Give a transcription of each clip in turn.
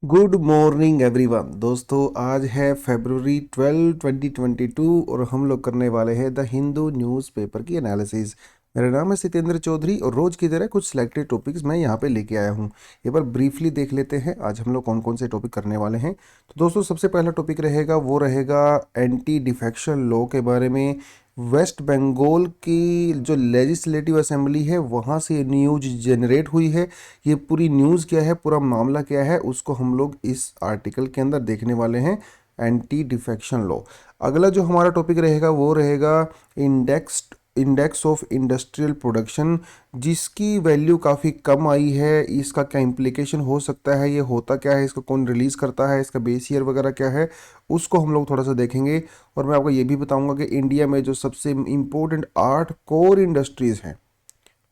Good morning everyone दोस्तों, आज है फरवरी 12 2022 और हम लोग करने वाले हैं द हिंदू न्यूज़पेपर की एनालिसिस। मेरा नाम है सत्येंद्र चौधरी और रोज़ की तरह कुछ सिलेक्टेड टॉपिक्स मैं यहाँ पे लेके आया हूँ। एक बार ब्रीफली देख लेते हैं आज हम लोग कौन कौन से टॉपिक करने वाले हैं। तो दोस्तों, सबसे पहला टॉपिक रहेगा वो रहेगा एंटी डिफेक्शन लॉ के बारे में। वेस्ट बंगाल की जो लेजिस्लेटिव असेंबली है वहाँ से न्यूज जनरेट हुई है। ये पूरी न्यूज़ क्या है, पूरा मामला क्या है, उसको हम लोग इस आर्टिकल के अंदर देखने वाले हैं। Anti defection law. अगला जो हमारा टॉपिक रहेगा वो रहेगा इंडेक्स ऑफ इंडस्ट्रियल प्रोडक्शन, जिसकी वैल्यू काफ़ी कम आई है। इसका क्या इम्प्लीकेशन हो सकता है, ये होता क्या है, इसको कौन रिलीज़ करता है, इसका बेस ईयर वगैरह क्या है, उसको हम लोग थोड़ा सा देखेंगे। और मैं आपको ये भी बताऊंगा कि इंडिया में जो सबसे इम्पोर्टेंट 8 कोर इंडस्ट्रीज़ हैं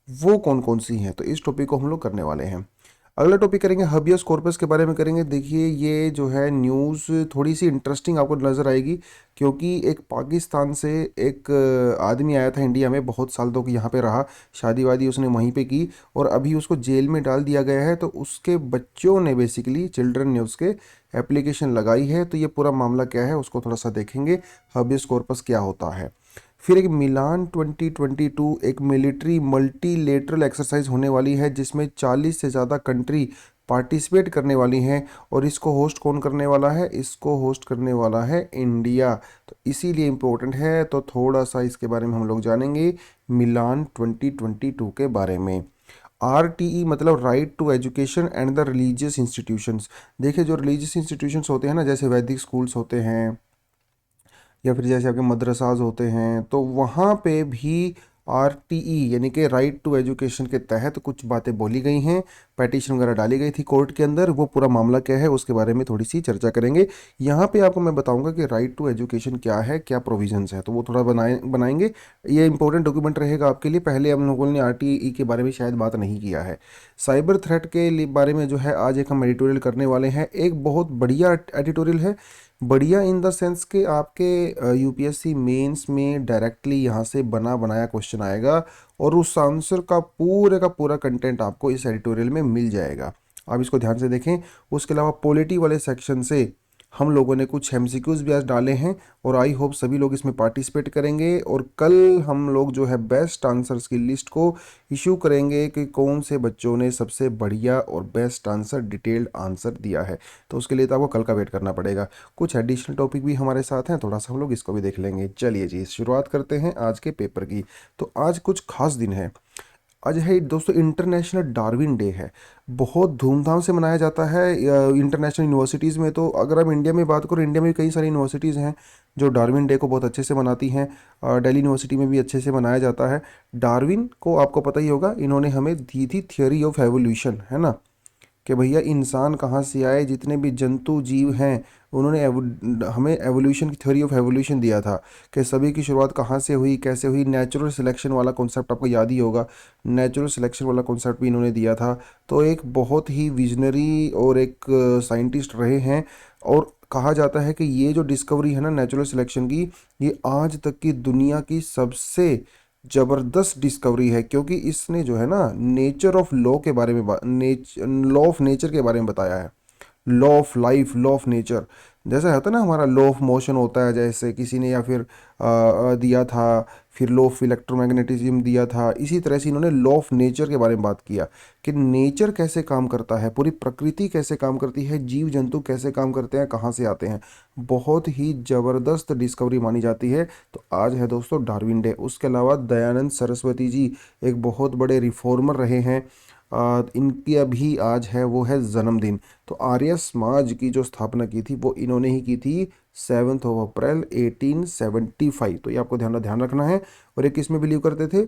वो कौन कौन सी हैं, तो इस टॉपिक को हम लोग करने वाले हैं। अगला टॉपिक करेंगे हबियस कॉर्पस के बारे में करेंगे। देखिए, ये जो है न्यूज़ थोड़ी सी इंटरेस्टिंग आपको नज़र आएगी, क्योंकि एक पाकिस्तान से एक आदमी आया था इंडिया में, बहुत साल तक यहाँ पे रहा, शादी वादी उसने वहीं पे की और अभी उसको जेल में डाल दिया गया है। तो उसके बच्चों ने, बेसिकली चिल्ड्रन ने, उसके एप्लीकेशन लगाई है। तो ये पूरा मामला क्या है उसको थोड़ा सा देखेंगे, हबियस कॉर्पस क्या होता है। फिर एक मिलान 2022 एक मिलिट्री मल्टीलेटरल एक्सरसाइज होने वाली है, जिसमें 40 से ज़्यादा कंट्री पार्टिसिपेट करने वाली हैं। और इसको होस्ट कौन करने वाला है, इसको होस्ट करने वाला है इंडिया। तो इसीलिए इम्पोर्टेंट है, तो थोड़ा सा इसके बारे में हम लोग जानेंगे मिलान 2022 के बारे में। RTE मतलब right to education and the religious institutions. देखिए, जो रिलीजियस इंस्टीट्यूशंस होते हैं ना, जैसे वैदिक स्कूल्स होते हैं या फिर जैसे आपके मदरसाज होते हैं, तो वहाँ पे भी RTE यानी कि राइट टू एजुकेशन के तहत कुछ बातें बोली गई हैं, पिटीशन वगैरह डाली गई थी कोर्ट के अंदर। वो पूरा मामला क्या है उसके बारे में थोड़ी सी चर्चा करेंगे। यहाँ पे आपको मैं बताऊंगा कि राइट टू एजुकेशन क्या है, क्या प्रोविजंस है, तो वो थोड़ा बनाएंगे। ये इंपॉर्टेंट डॉक्यूमेंट रहेगा आपके लिए। पहले हम लोगों ने RTE के बारे में शायद बात नहीं किया है। साइबर थ्रेट के बारे में जो है आज एक हम एडिटोरियल करने वाले हैं। एक बहुत बढ़िया एडिटोरियल है, बढ़िया इन द सेंस कि आपके यूपीएससी मेंस में डायरेक्टली यहाँ से बना बनाया क्वेश्चन आएगा और उस आंसर का पूरा कंटेंट आपको इस एडिटोरियल में मिल जाएगा। आप इसको ध्यान से देखें। उसके अलावा पॉलिटी वाले सेक्शन से हम लोगों ने कुछ एमसीक्यूज भी आज डाले हैं और आई होप सभी लोग इसमें पार्टिसिपेट करेंगे। और कल हम लोग जो है बेस्ट आंसर्स की लिस्ट को इशू करेंगे कि कौन से बच्चों ने सबसे बढ़िया और बेस्ट आंसर, डिटेल्ड आंसर दिया है। तो उसके लिए तो आपको कल का वेट करना पड़ेगा। कुछ एडिशनल टॉपिक भी हमारे साथ हैं, थोड़ा सा हम लोग इसको भी देख लेंगे। चलिए जी, शुरुआत करते हैं आज के पेपर की। तो आज कुछ खास दिन है। आज है दोस्तों इंटरनेशनल डार्विन डे है। बहुत धूमधाम से मनाया जाता है इंटरनेशनल यूनिवर्सिटीज़ में। तो अगर हम इंडिया में बात करो, इंडिया में भी कई सारी यूनिवर्सिटीज़ हैं जो डार्विन डे को बहुत अच्छे से मनाती हैं। दिल्ली यूनिवर्सिटी में भी अच्छे से मनाया जाता है। डार्विन को आपको पता ही होगा, इन्होंने हमें दी थी थियोरी ऑफ एवोल्यूशन, है ना, कि भैया इंसान कहाँ से आए, जितने भी जंतु जीव हैं उन्होंने हमें एवोल्यूशन की थ्योरी ऑफ एवोल्यूशन दिया था कि सभी की शुरुआत कहाँ से हुई, कैसे हुई। नेचुरल सिलेक्शन वाला कॉन्सेप्ट आपको याद ही होगा, नेचुरल सिलेक्शन वाला कॉन्सेप्ट भी इन्होंने दिया था। तो एक बहुत ही विजनरी और एक साइंटिस्ट रहे हैं। और कहा जाता है कि ये जो डिस्कवरी है ना नेचुरल सिलेक्शन की, ये आज तक की दुनिया की सबसे ज़बरदस्त डिस्कवरी है, क्योंकि इसने जो है ना नेचर ऑफ लॉ के बारे में लॉ ऑफ नेचर के बारे में बताया है। Law of life, law of nature, जैसा होता है ना हमारा लॉ ऑफ मोशन होता है, जैसे किसी ने या फिर दिया था, फिर लॉ ऑफ इलेक्ट्रोमैग्नेटिज्म दिया था। इसी तरह से इन्होंने लॉ ऑफ नेचर के बारे में बात किया कि नेचर कैसे काम करता है, पूरी प्रकृति कैसे काम करती है, जीव जंतु कैसे काम करते हैं, कहाँ से आते हैं। बहुत ही ज़बरदस्त डिस्कवरी मानी जाती है। तो आज है दोस्तों डार्विन डे। उसके अलावा दयानंद सरस्वती जी एक बहुत बड़े रिफॉर्मर रहे हैं। इनकी अभी आज है वो है जन्मदिन। तो आर्य समाज की जो स्थापना की थी वो इन्होंने ही की थी 7 अप्रैल 1875। तो ये आपको ध्यान रखना है। और ये किस में बिलीव करते थे,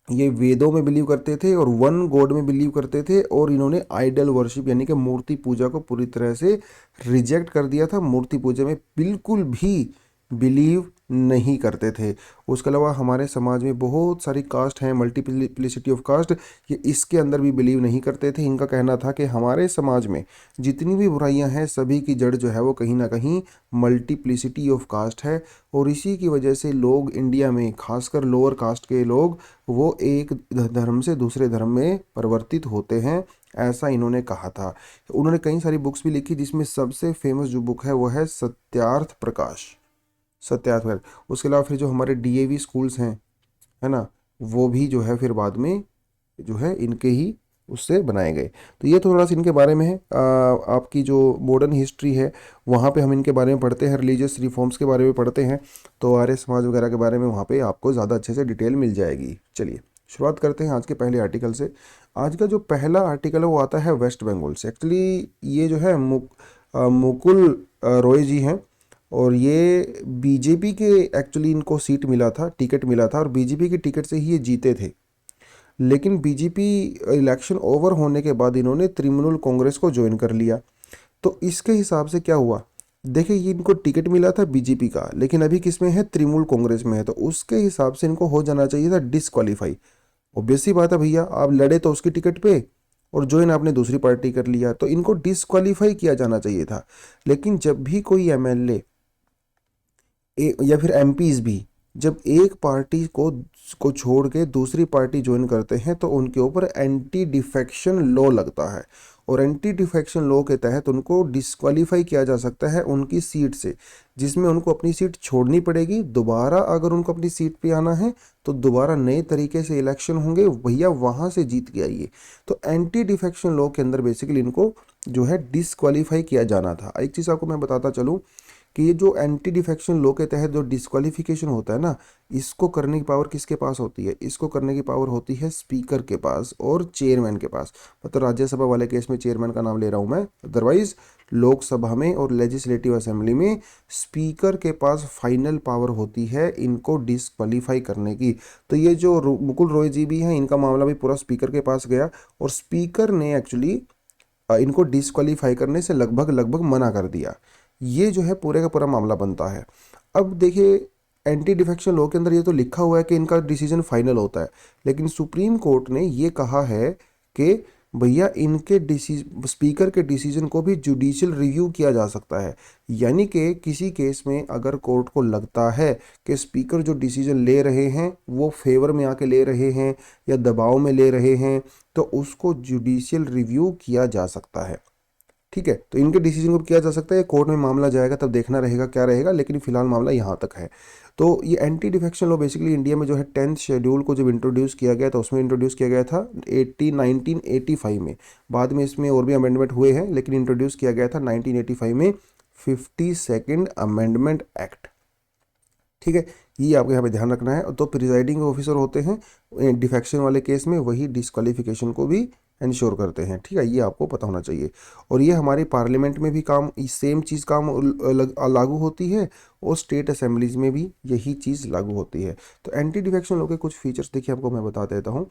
ये वेदों में बिलीव करते थे और वन गॉड में बिलीव करते थे। और इन्होंने आइडल वर्शिप यानी कि मूर्ति पूजा को पूरी तरह से रिजेक्ट कर दिया था। मूर्ति पूजा में बिल्कुल भी बिलीव नहीं करते थे। उसके अलावा हमारे समाज में बहुत सारी कास्ट हैं, मल्टीप्लिसिटी ऑफ कास्ट, ये इसके अंदर भी बिलीव नहीं करते थे। इनका कहना था कि हमारे समाज में जितनी भी बुराइयां हैं सभी की जड़ जो है वो कहीं ना कहीं मल्टीप्लिसिटी ऑफ कास्ट है। और इसी की वजह से लोग इंडिया में, खासकर लोअर कास्ट के लोग, वो एक धर्म से दूसरे धर्म में परिवर्तित होते हैं, ऐसा इन्होंने कहा था। उन्होंने कई सारी बुक्स भी लिखी, जिसमें सबसे फेमस जो बुक है वो है सत्यार्थ प्रकाश, सत्यार्थ प्रकाश। उसके अलावा फिर जो हमारे डीएवी स्कूल्स हैं, है ना, वो भी जो है फिर बाद में जो है इनके ही उससे बनाए गए। तो ये थोड़ा सा इनके बारे में है। आपकी जो मॉडर्न हिस्ट्री है वहाँ पे हम इनके बारे में पढ़ते हैं, रिलीजियस रिफॉर्म्स के बारे में पढ़ते हैं, तो आर्य समाज वगैरह के बारे में वहाँ पे आपको ज़्यादा अच्छे से डिटेल मिल जाएगी। चलिए शुरुआत करते हैं आज के पहले आर्टिकल से। आज का जो पहला आर्टिकल है वो आता है वेस्ट बंगाल से। एक्चुअली ये जो है मुकुल रॉय जी हैं, और ये बीजेपी के एक्चुअली इनको सीट मिला था, टिकट मिला था, और बीजेपी के टिकट से ही ये जीते थे। लेकिन बीजेपी इलेक्शन ओवर होने के बाद इन्होंने तृणमूल कांग्रेस को ज्वाइन कर लिया। तो इसके हिसाब से क्या हुआ, देखिए ये इनको टिकट मिला था बीजेपी का, लेकिन अभी किस में है, तृणमूल कांग्रेस में है, तो उसके हिसाब से इनको हो जाना चाहिए था डिसक्वालीफाई। ऑब्वियस सी बात है भैया, आप लड़े तो उसकी टिकट पे और ज्वाइन आपने दूसरी पार्टी कर लिया, तो इनको डिसक्वालीफाई किया जाना चाहिए था। लेकिन जब भी कोई एमएलए या फिर एमपीज भी जब एक पार्टी को छोड़ के दूसरी पार्टी ज्वाइन करते हैं तो उनके ऊपर एंटी डिफेक्शन लॉ लगता है, और एंटी डिफेक्शन लॉ के तहत उनको डिस्क्वालीफाई किया जा सकता है उनकी सीट से, जिसमें उनको अपनी सीट छोड़नी पड़ेगी। दोबारा अगर उनको अपनी सीट पे आना है तो दोबारा नए तरीके से इलेक्शन होंगे, भैया वहाँ से जीत के आइए। तो एंटी डिफेक्शन लॉ के अंदर बेसिकली इनको जो है डिस्क्वालीफाई किया जाना था। एक चीज़ आपको मैं बताता चलूँ कि ये जो एंटी डिफेक्शन लॉ के तहत जो डिस्क्वालिफिकेशन होता है ना, इसको करने की पावर किसके पास होती है, इसको करने की पावर होती है स्पीकर के पास और चेयरमैन के पास। मतलब राज्यसभा वाले केस में चेयरमैन का नाम ले रहा हूं मैं, अदरवाइज लोकसभा में और लेजिस्लेटिव असेंबली में स्पीकर के पास फाइनल पावर होती है इनको डिस्क्वालीफाई करने की। तो ये जो मुकुल रॉय जी भी हैं, इनका मामला भी पूरा स्पीकर के पास गया, और स्पीकर ने एक्चुअली इनको डिस्क्वालीफाई करने से लगभग लगभग मना कर दिया। ये जो है पूरे का पूरा मामला बनता है। अब देखिए एंटी डिफेक्शन लॉ के अंदर ये तो लिखा हुआ है कि इनका डिसीजन फाइनल होता है, लेकिन सुप्रीम कोर्ट ने ये कहा है कि भैया इनके स्पीकर के डिसीजन को भी जुडिशियल रिव्यू किया जा सकता है। यानी कि किसी केस में अगर कोर्ट को लगता है कि स्पीकर जो डिसीजन ले रहे हैं वो फेवर में आके ले रहे हैं या दबाव में ले रहे हैं, तो उसको जुडिशियल रिव्यू किया जा सकता है। ठीक है, तो इनके डिसीजन को किया जा सकता है, कोर्ट में मामला जाएगा तब देखना रहेगा क्या रहेगा, लेकिन फिलहाल मामला यहाँ तक है। तो ये anti defection law basically India में जो है 10th शेड्यूल को जब इंट्रोड्यूस किया गया था, उसमें इंट्रोड्यूस किया गया था 1985 में। बाद में इसमें और भी अमेंडमेंट हुए हैं, लेकिन इंट्रोड्यूस किया गया था 1985 में 52nd अमेंडमेंट एक्ट। ठीक है, ये आपको यहाँ पे ध्यान रखना है। तो प्रिजाइडिंग ऑफिसर होते हैं डिफेक्शन वाले केस में, वही डिस्क्वालिफिकेशन को भी इंश्योर करते हैं। ठीक है, ये आपको पता होना चाहिए। और ये हमारे पार्लियामेंट में भी काम सेम चीज़ काम लागू होती है, और स्टेट असेंबलीज में भी यही चीज़ लागू होती है। तो एंटी डिफेक्शन लॉ के कुछ फीचर्स देखिए आपको मैं बता देता हूँ।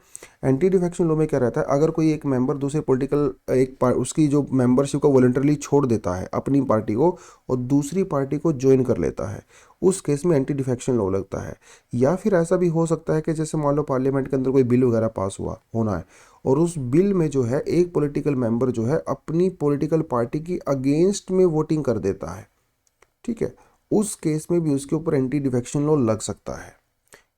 एंटी डिफेक्शन लॉ में क्या रहता है, अगर कोई एक मेंबर दूसरे पॉलिटिकल उसकी जो मेंबरशिप को वॉलंटरली छोड़ देता है अपनी पार्टी को और दूसरी पार्टी को ज्वाइन कर लेता है, उस केस में एंटी डिफेक्शन लॉ लगता है। या फिर ऐसा भी हो सकता है कि जैसे मान लो पार्लियामेंट के अंदर कोई बिल वगैरह पास होना है, और उस बिल में जो है एक पॉलिटिकल मेंबर जो है अपनी पॉलिटिकल पार्टी की अगेंस्ट में वोटिंग कर देता है, ठीक है, उस केस में भी उसके ऊपर एंटी डिफेक्शन लॉ लग सकता है।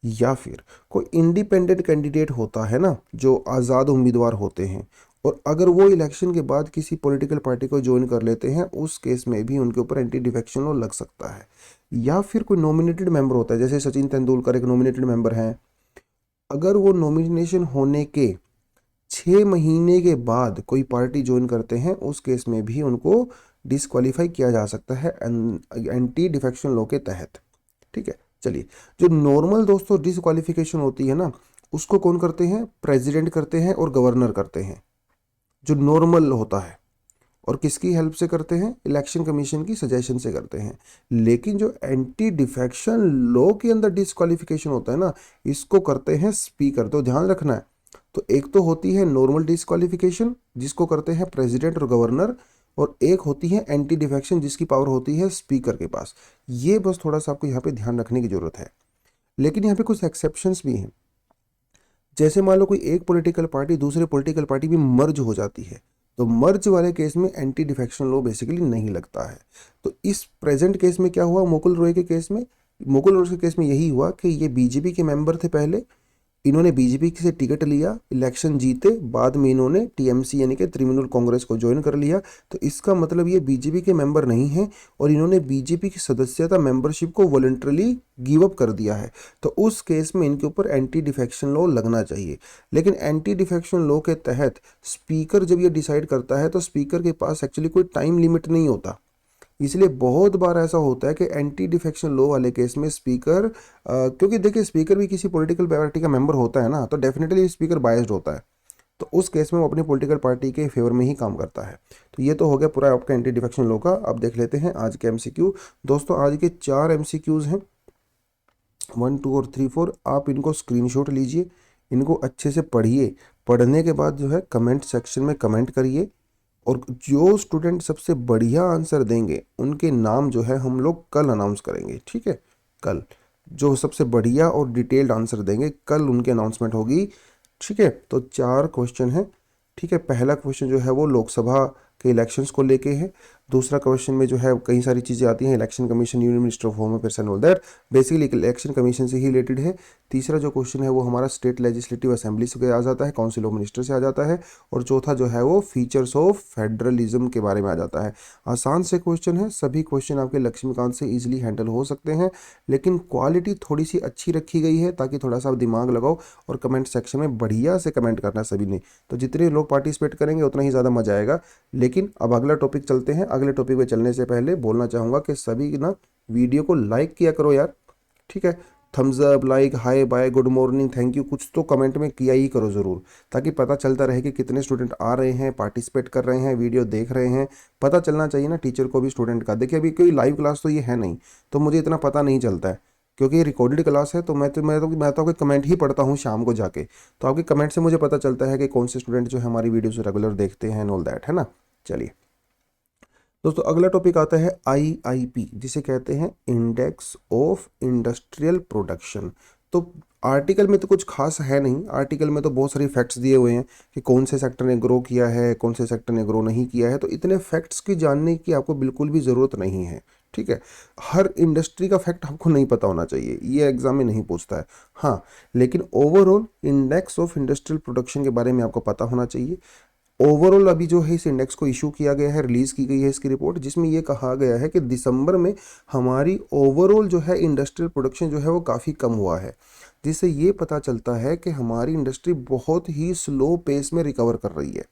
या फिर कोई इंडिपेंडेंट कैंडिडेट होता है ना, जो आज़ाद उम्मीदवार होते हैं, और अगर वो इलेक्शन के बाद किसी पॉलिटिकल पार्टी को ज्वाइन कर लेते हैं, उस केस में भी उनके ऊपर एंटी डिफेक्शन लॉ लग सकता है। या फिर कोई नॉमिनेटेड मेंबर होता है, जैसे सचिन तेंदुलकर एक नॉमिनेटेड मेंबर हैं, अगर वो नॉमिनेशन होने के 6 महीने के बाद कोई पार्टी ज्वाइन करते हैं, उस केस में भी उनको डिस्क्वालीफाई किया जा सकता है एंटी डिफेक्शन लॉ के तहत। ठीक है, चलिए, जो नॉर्मल दोस्तों डिस्क्वालिफिकेशन होती है ना, उसको कौन करते हैं, प्रेसिडेंट करते हैं और गवर्नर करते हैं, जो नॉर्मल होता है। और किसकी हेल्प से करते हैं, इलेक्शन कमीशन की सजेशन से करते हैं। लेकिन जो एंटी डिफेक्शन लॉ के अंदर डिस्क्वालिफिकेशन होता है ना, इसको करते हैं स्पीकर। तो ध्यान रखना है, तो एक तो होती है नॉर्मल डिस्क्वालिफिकेशन जिसको करते हैं प्रेसिडेंट और गवर्नर, और एक होती है एंटी डिफेक्शन जिसकी पावर होती है स्पीकर के पास। ये बस थोड़ा सा आपको यहाँ पे ध्यान रखने की जरूरत है। लेकिन यहाँ पे कुछ एक्सेप्शंस भी हैं। जैसे मान लो कोई एक पॉलिटिकल पार्टी दूसरे पॉलिटिकल पार्टी में मर्ज हो जाती है, तो मर्ज वाले केस में एंटी डिफेक्शन लॉ बेसिकली नहीं लगता है। तो इस प्रेजेंट केस में क्या हुआ, मुकुल रॉय के केस में, मुकुल रॉय के केस में यही हुआ कि ये बीजेपी के मेंबर थे पहले, इन्होंने बीजेपी से टिकट लिया, इलेक्शन जीते, बाद में इन्होंने टीएमसी यानी कि तृणमूल कांग्रेस को ज्वाइन कर लिया। तो इसका मतलब ये बीजेपी के मेंबर नहीं हैं और इन्होंने बीजेपी की सदस्यता मेंबरशिप को वॉलंटरली गिव अप कर दिया है। तो उस केस में इनके ऊपर एंटी डिफेक्शन लॉ लगना चाहिए। लेकिन एंटी डिफेक्शन लॉ के तहत स्पीकर जब ये डिसाइड करता है तो स्पीकर के पास एक्चुअली कोई टाइम लिमिट नहीं होता। इसलिए बहुत बार ऐसा होता है कि एंटी डिफेक्शन लॉ वाले केस में स्पीकर, क्योंकि देखिए स्पीकर भी किसी पॉलिटिकल पार्टी का मेंबर होता है ना, तो डेफिनेटली स्पीकर बायस्ड होता है। तो उस केस में वो अपनी पॉलिटिकल पार्टी के फेवर में ही काम करता है। तो ये तो हो गया पूरा आपका एंटी डिफेक्शन लॉ का। अब देख लेते हैं आज के एमसीक्यू। दोस्तों आज के 4 एमसीक्यूज हैं, 1, 2 और 3, 4। आप इनको स्क्रीनशॉट लीजिए, इनको अच्छे से पढ़िए। पढ़ने के बाद जो है कमेंट सेक्शन में कमेंट करिए, और जो स्टूडेंट सबसे बढ़िया आंसर देंगे उनके नाम जो है हम लोग कल अनाउंस करेंगे। ठीक है, कल जो सबसे बढ़िया और डिटेल्ड आंसर देंगे कल उनकी अनाउंसमेंट होगी। ठीक है, तो 4 क्वेश्चन है। ठीक है, पहला क्वेश्चन जो है वो लोकसभा के इलेक्शंस को लेके है। दूसरा क्वेश्चन में जो है कई सारी चीज़ें आती हैं, election commission, union minister of home affairs and all that, basically election commission से ही रिलेटेड है। तीसरा जो क्वेश्चन है वो हमारा स्टेट लेजिस्लेटिव असेंबली से आ जाता है, काउंसिल ऑफ मिनिस्टर से आ जाता है। और चौथा जो है वो फीचर्स ऑफ फेडरलिज्म के बारे में आ जाता है। आसान से क्वेश्चन है, सभी क्वेश्चन आपके लक्ष्मीकांत से ईजिली हैंडल हो सकते हैं, लेकिन क्वालिटी थोड़ी सी अच्छी रखी गई है ताकि थोड़ा सा आप दिमाग लगाओ। और कमेंट सेक्शन में बढ़िया से कमेंट करना सभी ने, तो जितने लोग पार्टिसिपेट करेंगे उतना ही ज़्यादा मजा आएगा। लेकिन अब अगला टॉपिक चलते हैं। अगले टॉपिक पे चलने से पहले बोलना चाहूँगा कि सभी ना वीडियो को लाइक किया करो यार। ठीक है, thumbs up, like, hi, bye, good morning, thank you, कुछ तो कमेंट में किया ही करो ज़रूर, ताकि पता चलता रहे कि कितने स्टूडेंट आ रहे हैं, पार्टिसिपेट कर रहे हैं, वीडियो देख रहे हैं। पता चलना चाहिए ना टीचर को भी स्टूडेंट का। देखिए अभी कोई लाइव क्लास तो ये है नहीं, तो मुझे इतना पता नहीं चलता है, क्योंकि ये रिकॉर्डेड क्लास है। तो मैं तो आपके कमेंट ही पढ़ता हूँ शाम को जाके, तो आपके कमेंट से मुझे पता चलता है कि कौन से स्टूडेंट जो है हमारी वीडियो से रेगुलर देखते हैं, ऑल दैट, है ना। चलिए दोस्तों, अगला टॉपिक आता है आईआईपी, जिसे कहते हैं इंडेक्स ऑफ इंडस्ट्रियल प्रोडक्शन। तो आर्टिकल में तो कुछ खास है नहीं, आर्टिकल में तो बहुत सारी फैक्ट्स दिए हुए हैं कि कौन से सेक्टर ने ग्रो किया है, कौन से सेक्टर ने ग्रो नहीं किया है। तो इतने फैक्ट्स की जानने की आपको बिल्कुल भी ज़रूरत नहीं है। ठीक है, हर इंडस्ट्री का फैक्ट आपको नहीं पता होना चाहिए, ये एग्जाम में नहीं पूछता है। हाँ, लेकिन overall index of industrial production के बारे में आपको पता होना चाहिए। ओवरऑल अभी जो है इस इंडेक्स को इशू किया गया है, रिलीज़ की गई है इसकी रिपोर्ट, जिसमें ये कहा गया है कि दिसंबर में हमारी ओवरऑल जो है इंडस्ट्रियल प्रोडक्शन जो है वो काफ़ी कम हुआ है, जिससे ये पता चलता है कि हमारी इंडस्ट्री बहुत ही स्लो पेस में रिकवर कर रही है।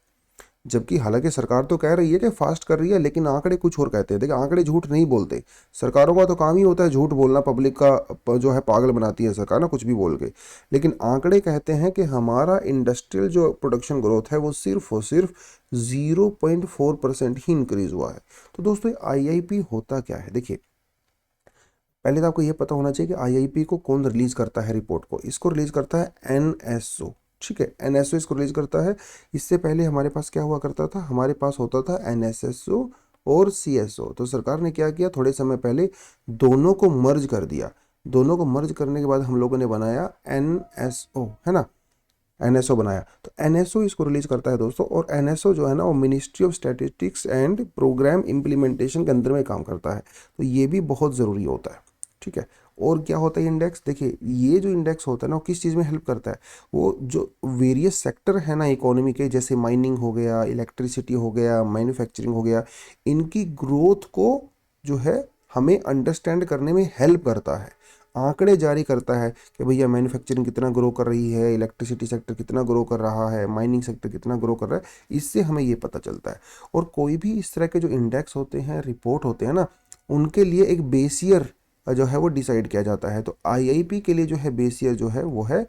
जबकि हालांकि सरकार तो कह रही है कि फास्ट कर रही है, लेकिन आंकड़े कुछ और कहते हैं। देखिए आंकड़े झूठ नहीं बोलते, सरकारों का तो काम ही होता है झूठ बोलना, पब्लिक का जो है पागल बनाती है सरकार ना कुछ भी बोल के। लेकिन आंकड़े कहते हैं कि हमारा इंडस्ट्रियल जो प्रोडक्शन ग्रोथ है वो सिर्फ और सिर्फ 0.4% ही इंक्रीज हुआ है। तो दोस्तों आईआईपी होता क्या है, देखिए पहले तो आपको ये पता होना चाहिए कि आईआईपी को कौन रिलीज करता है रिपोर्ट को। इसको रिलीज करता है एनएसओ। ठीक है, एनएसओ इसको रिलीज करता है। इससे पहले हमारे पास क्या हुआ करता था, हमारे पास होता था एनएसएसओ और सीएसओ। तो सरकार ने क्या किया, थोड़े समय पहले दोनों को मर्ज कर दिया। दोनों को मर्ज करने के बाद हम लोगों ने बनाया एनएसओ, है ना, एनएसओ बनाया। तो एनएसओ इसको रिलीज करता है दोस्तों। और एनएसओ जो है ना वो ministry of statistics and programme implementation के अंदर में काम करता है। तो ये भी बहुत ज़रूरी होता है। ठीक है, और क्या होता है इंडेक्स, देखिए ये जो इंडेक्स होता है ना वो किस चीज़ में हेल्प करता है, वो जो वेरियस सेक्टर है ना इकोनॉमी के, जैसे माइनिंग हो गया, इलेक्ट्रिसिटी हो गया, मैन्युफैक्चरिंग हो गया, इनकी ग्रोथ को जो है हमें अंडरस्टैंड करने में हेल्प करता है। आंकड़े जारी करता है कि भैया मैन्युफैक्चरिंग कितना ग्रो कर रही है, इलेक्ट्रिसिटी सेक्टर कितना ग्रो कर रहा है, माइनिंग सेक्टर कितना ग्रो कर रहा है, इससे हमें ये पता चलता है। और कोई भी इस तरह के जो इंडेक्स होते हैं, रिपोर्ट होते हैं ना, उनके लिए एक बेसियर जो है वो डिसाइड किया जाता है। तो आईआईपी के लिए जो है बेस ईयर जो है वो है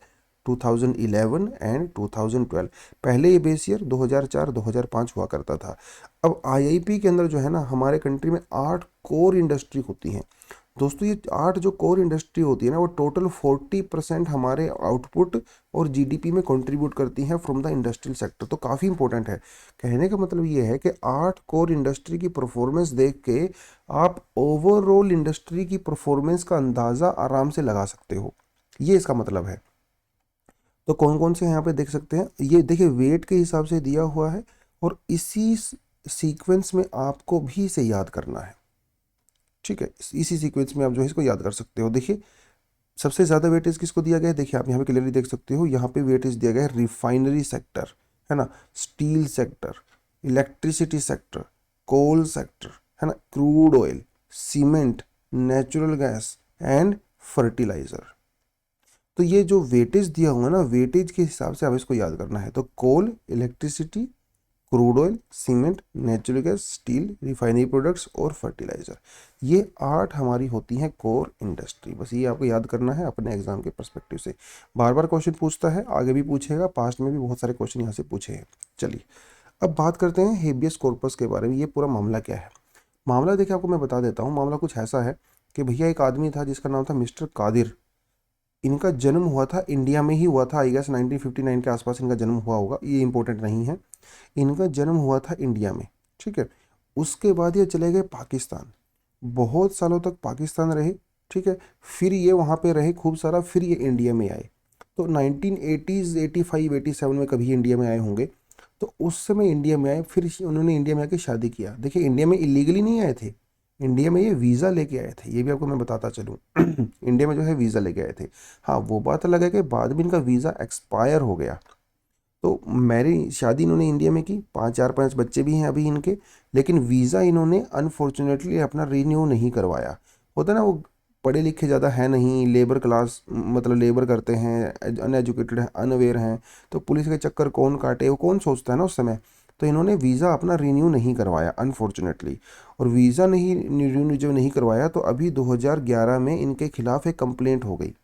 2011 एंड 2012। पहले ये बेस ईयर 2004-2005 हुआ करता था। अब आईआईपी के अंदर जो है ना हमारे कंट्री में 8 कोर इंडस्ट्री होती हैं। दोस्तों ये 8 जो कोर इंडस्ट्री होती है ना, वो टोटल 40% हमारे आउटपुट और जीडीपी में कंट्रीब्यूट करती हैं फ्रॉम द इंडस्ट्रियल सेक्टर। तो काफ़ी इंपॉर्टेंट है। कहने का मतलब ये है कि 8 कोर इंडस्ट्री की परफॉर्मेंस देख के आप ओवरऑल इंडस्ट्री की परफॉर्मेंस का अंदाज़ा आराम से लगा सकते हो, ये इसका मतलब है। तो कौन कौन से यहाँ पे देख सकते हैं, ये देखिए वेट के हिसाब से दिया हुआ है, और इसी सीक्वेंस में आपको भी इसे याद करना है। ठीक है, इसी सीक्वेंस में आप जो है इसको याद कर सकते हो। देखिए सबसे ज़्यादा वेटेज किसको दिया गया है, देखिए आप यहाँ पे क्लियरली देख सकते हो, यहाँ पे वेटेज दिया गया है रिफाइनरी सेक्टर, है ना, steel sector, electricity sector, coal sector, है ना, crude oil, cement, natural gas and fertiliser. तो ये जो वेटेज दिया हुआ है ना, वेटेज के हिसाब से आप इसको याद करना है। तो coal, electricity, crude oil, cement, natural gas, steel, refinery products और फर्टिलाइजर, ये 8 हमारी होती हैं कोर इंडस्ट्री। बस ये आपको याद करना है अपने एग्जाम के पर्सपेक्टिव से। बार बार क्वेश्चन पूछता है, आगे भी पूछेगा, पास्ट में भी बहुत सारे क्वेश्चन यहाँ से पूछे हैं। चलिए अब बात करते हैं हेबियस कॉर्पस के बारे में। ये पूरा मामला क्या है। मामला देखिए आपको मैं बता देता हूँ। मामला कुछ ऐसा है कि भैया एक आदमी था जिसका नाम था मिस्टर कादिर। इनका जन्म हुआ था इंडिया में ही हुआ था, आई गेस 1959 के आसपास इनका जन्म हुआ होगा, ये इंपॉर्टेंट नहीं है। इनका जन्म हुआ था इंडिया में, ठीक है। उसके बाद ये चले गए पाकिस्तान, बहुत सालों तक पाकिस्तान रहे, ठीक है। फिर ये वहाँ पे रहे खूब सारा, फिर ये इंडिया में आए। तो 1980s 85 87 में कभी इंडिया में आए होंगे। तो उस समय इंडिया में आए, फिर उन्होंने इंडिया में आके शादी किया। देखिए इंडिया में इलीगली नहीं आए थे, इंडिया में ये वीज़ा लेके आए थे, ये भी आपको मैं बताता चलूँ। इंडिया में जो है वीज़ा लेके आए थे। हाँ वो बात अलग है कि बाद में इनका वीज़ा एक्सपायर हो गया। तो मेरी शादी इन्होंने इंडिया में की, 4-5 बच्चे भी हैं अभी इनके, लेकिन वीज़ा इन्होंने अनफॉर्चुनेटली अपना रीन्यू नहीं करवाया। होता है ना, वो पढ़े लिखे ज़्यादा है नहीं, लेबर क्लास, मतलब लेबर करते हैं, अनएजुकेटेड हैं, अनअवेयर हैं। तो पुलिस के चक्कर कौन काटे, वो कौन सोचता है ना उस समय। तो इन्होंने वीज़ा अपना रीन्यू नहीं करवाया अनफॉर्चुनेटली। और वीज़ा नहीं रिन्यू जो नहीं करवाया, तो अभी 2011 में इनके खिलाफ़ एक कंप्लेंट हो गई।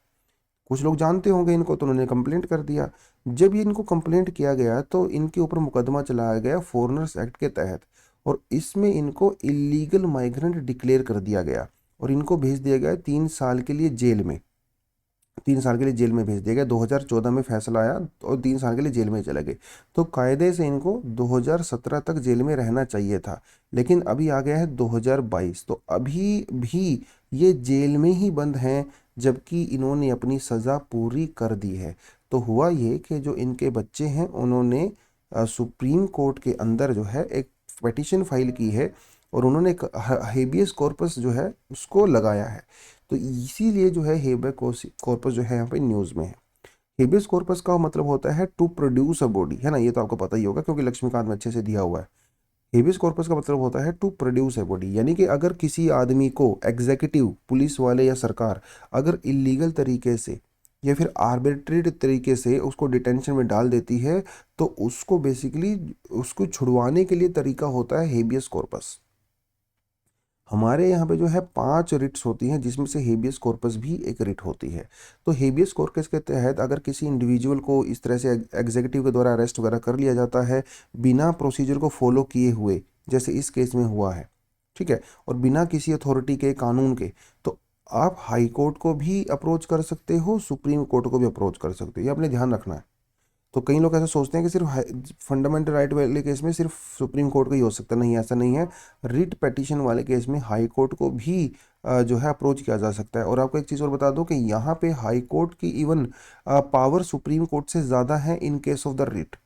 कुछ लोग जानते होंगे इनको, तो उन्होंने कंप्लेंट कर दिया। जब ये इनको कंप्लेंट किया गया तो इनके ऊपर मुकदमा चलाया गया फॉरेनर्स एक्ट के तहत, और इसमें इनको इलीगल माइग्रेंट डिक्लेयर कर दिया गया और इनको भेज दिया गया 3 साल के लिए जेल में। 3 साल के लिए जेल में भेज दिया गया। 2014 में फैसला आया और 3 साल के लिए जेल में चले गए। तो कायदे से इनको 2017 तक जेल में रहना चाहिए था, लेकिन अभी आ गया है 2022, तो अभी भी ये जेल में ही बंद हैं, जबकि इन्होंने अपनी सज़ा पूरी कर दी है। तो हुआ ये कि जो इनके बच्चे हैं उन्होंने सुप्रीम कोर्ट के अंदर जो है एक पिटीशन फाइल की है, और उन्होंने एक हेबियस कॉर्पस जो है उसको लगाया है। तो इसीलिए जो है हेबियस कॉर्पस जो है यहाँ पे न्यूज़ में है। हेबियस कॉर्पस का मतलब होता है टू प्रोड्यूस अ बॉडी, है ना, ये तो आपको पता ही होगा क्योंकि लक्ष्मीकांत में अच्छे से दिया हुआ है। हेबियस कॉर्पस का मतलब होता है टू प्रोड्यूस ए बॉडी, यानी कि अगर किसी आदमी को एग्जीक्यूटिव, पुलिस वाले या सरकार अगर इलीगल तरीके से या फिर आर्बिट्रेरी तरीके से उसको डिटेंशन में डाल देती है, तो उसको बेसिकली उसको छुड़वाने के लिए तरीका होता है हेबियस कॉर्पस। हमारे यहाँ पे जो है 5 रिट्स होती हैं, जिसमें से हेबियस कॉर्पस भी एक रिट होती है। तो हेबियस कॉर्पस के तहत अगर किसी इंडिविजुअल को इस तरह से एग्जीक्यूटिव के द्वारा अरेस्ट वगैरह कर लिया जाता है बिना प्रोसीजर को फॉलो किए हुए, जैसे इस केस में हुआ है, ठीक है, और बिना किसी अथॉरिटी के, कानून के, तो आप हाई कोर्ट को भी अप्रोच कर सकते हो, सुप्रीम कोर्ट को भी अप्रोच कर सकते हो, ये आपने ध्यान रखना है। तो कई लोग ऐसा सोचते हैं कि सिर्फ फंडामेंटल राइट वाले केस में सिर्फ सुप्रीम कोर्ट का ही हो सकता है, नहीं ऐसा नहीं है। रिट पिटीशन वाले केस में हाई कोर्ट को भी जो है अप्रोच किया जा सकता है। और आपको एक चीज़ और बता दूं कि यहाँ पे हाई कोर्ट की इवन पावर सुप्रीम कोर्ट से ज़्यादा है in case of the writ,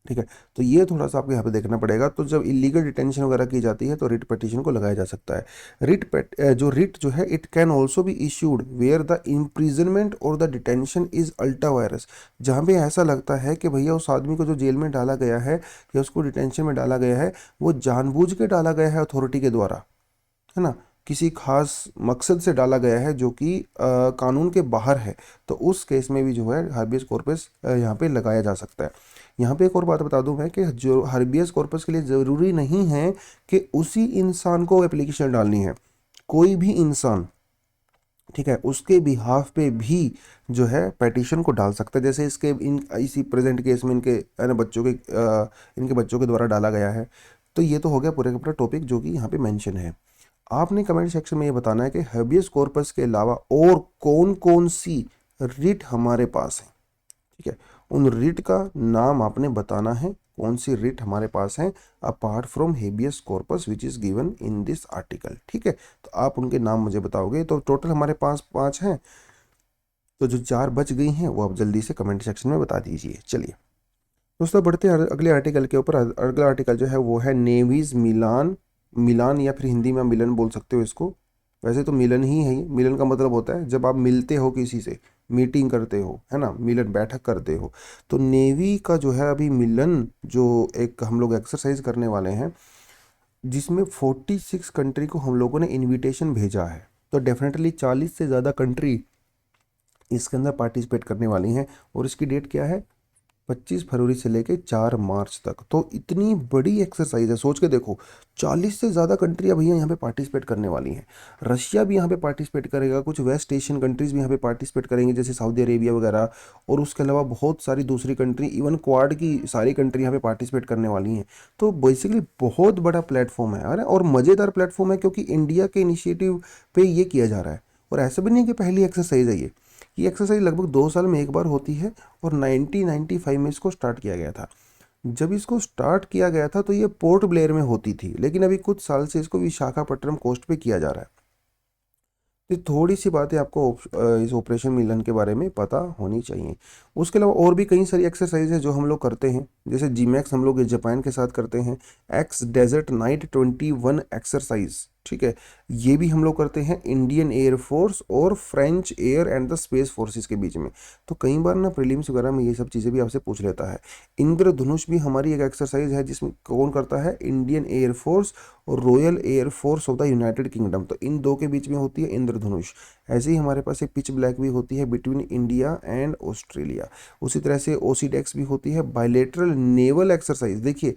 ठीक है। तो ये थोड़ा सा आपको यहाँ पे देखना पड़ेगा। तो जब इलीगल डिटेंशन वगैरह की जाती है तो रिट पिटीशन को लगाया जा सकता है। जो रिट जो है it can also be issued where the imprisonment और the detention is ultra vires, जहाँ पे ऐसा लगता है कि भैया उस आदमी को जो जेल में डाला गया है या उसको डिटेंशन में डाला गया है वो जानबूझ के डाला गया है अथॉरिटी के द्वारा, है ना, किसी खास मकसद से डाला गया है जो कि कानून के बाहर है, तो उस केस में भी जो है हार्बियस कॉर्पस यहाँ पे लगाया जा सकता है। यहाँ पे एक और बात बता दूं मैं कि जो हार्बियस कॉर्पस के लिए ज़रूरी नहीं है कि उसी इंसान को एप्लीकेशन डालनी है, कोई भी इंसान, ठीक है, उसके बिहाफ पे भी जो है पिटीशन को डाल सकता है। जैसे इसी प्रेजेंट केस में इनके इनके बच्चों के द्वारा डाला गया है। तो ये तो हो गया पूरे का पूरा टॉपिक जो कि यहाँ पे मेंशन है। आपने कमेंट सेक्शन में ये बताना है कि हेबियस कॉर्पस के अलावा और कौन कौन सी रिट हमारे पास है। ठीक है, उन रिट का नाम आपने बताना है, कौन सी रिट हमारे पास है apart from habeas corpus which is given in this article. ठीक है, तो आप उनके नाम मुझे बताओगे। तो टोटल हमारे पास 5 हैं, तो जो 4 बच गई हैं वो आप जल्दी से कमेंट सेक्शन में बता दीजिए। चलिए दोस्तों बढ़ते हैं अगले आर्टिकल के ऊपर। अगला आर्टिकल जो है वो है नेवीज मिलान। मिलान या फिर हिंदी में मिलन बोल सकते हो इसको, वैसे तो मिलन ही है ये। मिलन का मतलब होता है जब आप मिलते हो किसी से, मीटिंग करते हो, है ना, मिलन बैठक करते हो। तो नेवी का जो है अभी मिलन जो एक हम लोग एक्सरसाइज करने वाले हैं, जिसमें 46 कंट्री को हम लोगों ने इनविटेशन भेजा है। तो डेफिनेटली 40 से ज़्यादा कंट्री इसके अंदर पार्टिसिपेट करने वाली हैं। और इसकी डेट क्या है, 25 फरवरी से लेके 4 मार्च तक। तो इतनी बड़ी एक्सरसाइज है, सोच के देखो, 40 से ज़्यादा कंट्रियाँ भैया यहाँ पे पार्टिसिपेट करने वाली हैं। रशिया भी यहाँ पे पार्टिसिपेट करेगा, कुछ वेस्ट एशियन कंट्रीज़ भी यहाँ पे पार्टिसिपेट करेंगे जैसे सऊदी अरेबिया वगैरह। और उसके अलावा बहुत सारी दूसरी कंट्री, इवन क्वाड की सारी कंट्री यहाँ पे पार्टिसिपेट करने वाली हैं। तो बेसिकली बहुत बड़ा प्लेटफॉर्म है, अरे और मज़ेदार प्लेटफॉर्म है, क्योंकि इंडिया के इनिशिएटिव पे ये किया जा रहा है। और ऐसा भी नहीं है कि पहली एक्सरसाइज है ये एक्सरसाइज लगभग 2 साल में एक बार होती है। और 1995 में इसको स्टार्ट किया गया था। जब इसको स्टार्ट किया गया था तो ये पोर्ट ब्लेयर में होती थी, लेकिन अभी कुछ साल से इसको विशाखापट्टनम कोस्ट पे किया जा रहा है। तो थोड़ी सी बातें आपको इस ऑपरेशन मिलन के बारे में पता होनी चाहिए। उसके अलावा और भी कई सारी एक्सरसाइज है जो हम लोग करते हैं, जैसे जीमैक्स हम लोग जापान के साथ करते हैं, एक्स डेजर्ट नाइट 21 एक्सरसाइज। ठीक है, ये भी हम लोग करते हैं इंडियन एयरफोर्स और French air and the space forces के बीच में। तो कई बार ना प्रीलिम्स वगैरह में ये सब चीज़ें भी आपसे पूछ लेता है। इंद्रधनुष भी हमारी एक एक्सरसाइज है जिसमें कौन करता है, इंडियन एयरफोर्स और royal air force of the United kingdom. तो इन दो के बीच में होती है इंद्रधनुष। ऐसे ही हमारे पास एक पिच ब्लैक भी होती है बिटवीन इंडिया एंड ऑस्ट्रेलिया। उसी तरह से ओसीडेक्स भी होती है, बायलेटरल नेवल एक्सरसाइज। देखिए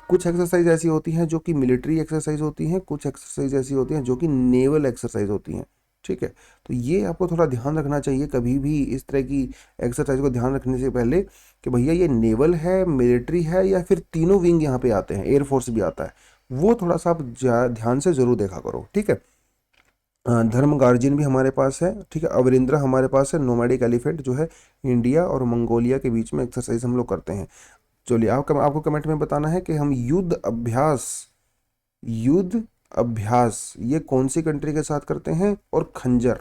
कुछ एक्सरसाइज ऐसी होती हैं जो कि मिलिट्री एक्सरसाइज होती हैं, कुछ एक्सरसाइज ऐसी होती हैं जो कि नेवल एक्सरसाइज होती हैं। ठीक है, तो ये आपको थोड़ा ध्यान रखना चाहिए कभी भी इस तरह की एक्सरसाइज को ध्यान रखने से पहले कि भैया ये नेवल है, मिलिट्री है, या फिर तीनों विंग यहाँ पे आते हैं, एयरफोर्स भी आता है। वो थोड़ा सा आप ध्यान से जरूर देखा करो। ठीक है, धर्म गार्जियन भी हमारे पास है। ठीक है, अवरिंद्रा हमारे पास है, नोमैडिक एलिफेंट जो है इंडिया और मंगोलिया के बीच में एक्सरसाइज हम लोग करते हैं। चलिए आपको कमेंट में बताना है कि हम युद्ध अभ्यास ये कौन सी कंट्री के साथ करते हैं। और खंजर,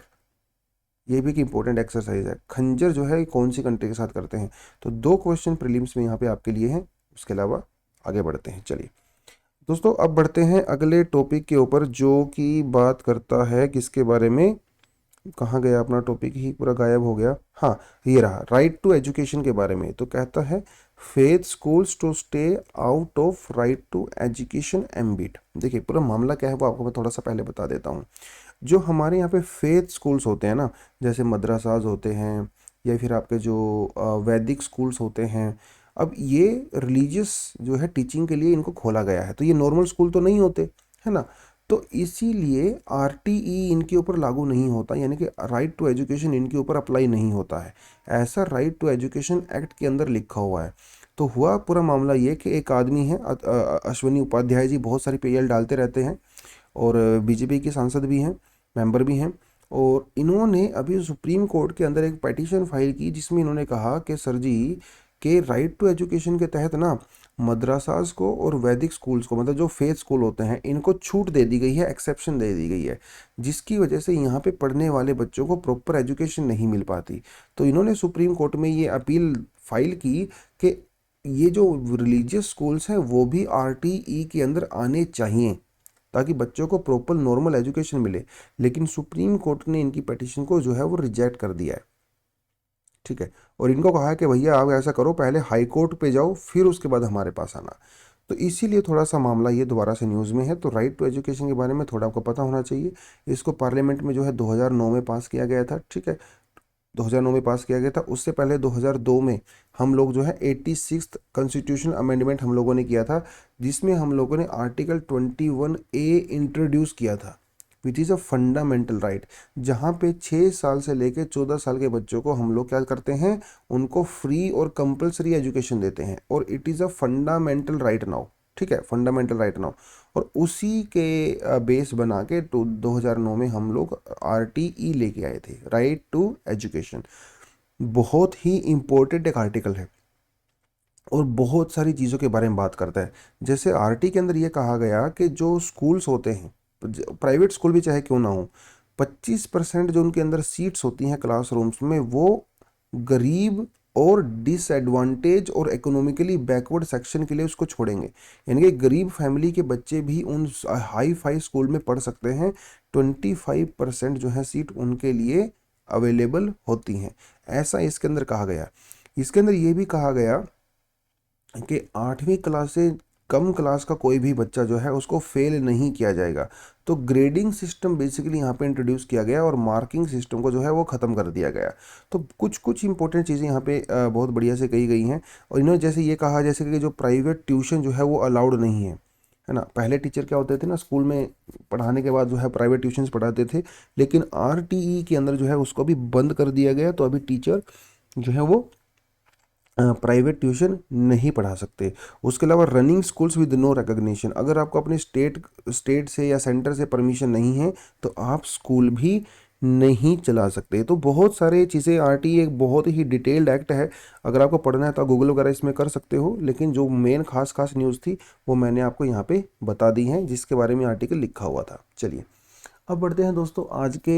ये भी एक इंपॉर्टेंट एक्सरसाइज है, खंजर जो है ये कौन सी कंट्री के साथ करते हैं। तो 2 क्वेश्चन प्रीलिम्स में यहाँ पे आपके लिए हैं। उसके अलावा आगे बढ़ते हैं। चलिए दोस्तों अब बढ़ते हैं अगले टॉपिक के ऊपर, जो कि बात करता है किसके बारे में, कहाँ गया अपना टॉपिक, ही पूरा गायब हो गया। हाँ, ये रहा, राइट टू एजुकेशन के बारे में। तो कहता है faith schools to stay out of right to education ambit. देखिए पूरा मामला क्या है वो आपको मैं थोड़ा सा पहले बता देता हूँ। जो हमारे यहाँ पे फेथ स्कूल्स होते हैं ना, जैसे मदरसाज होते हैं या फिर आपके जो वैदिक स्कूल्स होते हैं, अब ये रिलीजियस जो है टीचिंग के लिए इनको खोला गया है। तो ये नॉर्मल स्कूल तो नहीं होते, है ना। तो इसीलिए आरटीई इनके ऊपर लागू नहीं होता, यानी कि राइट टू एजुकेशन इनके ऊपर अप्लाई नहीं होता है। ऐसा राइट टू एजुकेशन एक्ट के अंदर लिखा हुआ है। तो हुआ पूरा मामला ये कि एक आदमी है अश्विनी उपाध्याय जी, बहुत सारी पीएल डालते रहते हैं और बीजेपी के सांसद भी हैं, मेंबर भी हैं। और इन्होंने अभी सुप्रीम कोर्ट के अंदर एक पिटीशन फाइल की जिसमें इन्होंने कहा कि सर जी के राइट टू एजुकेशन के तहत ना मदरसाज को और वैदिक स्कूल्स को, मतलब जो फेथ स्कूल होते हैं, इनको छूट दे दी गई है, एक्सेप्शन दे दी गई है, जिसकी वजह से यहाँ पे पढ़ने वाले बच्चों को प्रॉपर एजुकेशन नहीं मिल पाती। तो इन्होंने सुप्रीम कोर्ट में ये अपील फाइल की कि ये जो रिलीजियस स्कूल्स हैं वो भी आरटीई के अंदर आने चाहिए ताकि बच्चों को प्रॉपर नॉर्मल एजुकेशन मिले। लेकिन सुप्रीम कोर्ट ने इनकी पिटीशन को जो है वो रिजेक्ट कर दिया है। ठीक है, और इनको कहा है कि भैया आप ऐसा करो, पहले हाई कोर्ट पे जाओ फिर उसके बाद हमारे पास आना। तो इसीलिए थोड़ा सा मामला ये दोबारा से न्यूज़ में है। तो राइट टू एजुकेशन के बारे में थोड़ा आपको पता होना चाहिए। इसको पार्लियामेंट में जो है 2009 में पास किया गया था। ठीक है, 2009 में पास किया गया था। उससे पहले 2002 में हम लोग जो है 86 कॉन्स्टिट्यूशन अमेंडमेंट हम लोगों ने किया था, जिसमें हम लोगों ने आर्टिकल 21A इंट्रोड्यूस किया था, which is a fundamental right, जहाँ पे 6 साल से लेकर 14 साल के बच्चों को हम लोग क्या करते हैं, उनको फ्री और कंपलसरी एजुकेशन देते हैं। और it is a fundamental right now. ठीक है, फंडामेंटल राइट नाउ। और उसी के बेस बना के 2009 में हम लोग RTE लेके आए थे, राइट टू एजुकेशन। बहुत ही इम्पोर्टेंट एक आर्टिकल है और बहुत सारी चीज़ों के बारे में बात करता है। जैसे RT के अंदर ये कहा गया कि जो स्कूल्स होते हैं, प्राइवेट स्कूल भी चाहे क्यों ना हो, 25% जो उनके अंदर सीट्स होती हैं क्लासरूम्स में, वो गरीब और डिसएडवांटेज और इकोनॉमिकली बैकवर्ड सेक्शन के लिए उसको छोड़ेंगे। यानी कि गरीब फैमिली के बच्चे भी उन हाई फाई स्कूल में पढ़ सकते हैं। 25% जो है सीट उनके लिए अवेलेबल होती हैं, ऐसा इसके अंदर कहा गया। इसके अंदर ये भी कहा गया कि 8वीं क्लास से कम क्लास का कोई भी बच्चा जो है उसको फेल नहीं किया जाएगा। तो ग्रेडिंग सिस्टम बेसिकली यहाँ पे इंट्रोड्यूस किया गया और मार्किंग सिस्टम को जो है वो ख़त्म कर दिया गया। तो कुछ कुछ इंपॉर्टेंट चीज़ें यहाँ पे बहुत बढ़िया से कही गई हैं। और इन्होंने जैसे ये कहा जैसे कि जो प्राइवेट ट्यूशन जो है वो अलाउड नहीं है ना। पहले टीचर क्या होते थे ना, स्कूल में पढ़ाने के बाद जो है प्राइवेट ट्यूशन्स पढ़ाते थे, लेकिन RTE के अंदर जो है उसको भी बंद कर दिया गया। तो अभी टीचर जो है वो प्राइवेट ट्यूशन नहीं पढ़ा सकते। उसके अलावा running schools with no recognition, अगर आपको अपने स्टेट से या सेंटर से परमिशन नहीं है तो आप स्कूल भी नहीं चला सकते। तो बहुत सारे चीज़ें, RTE एक बहुत ही डिटेल्ड एक्ट है। अगर आपको पढ़ना है तो आप गूगल वगैरह इसमें कर सकते हो, लेकिन जो मेन खास खास न्यूज़ थी वो मैंने आपको यहाँ पे बता दी हैं, जिसके बारे में आर्टिकल लिखा हुआ था। चलिए अब बढ़ते हैं दोस्तों आज के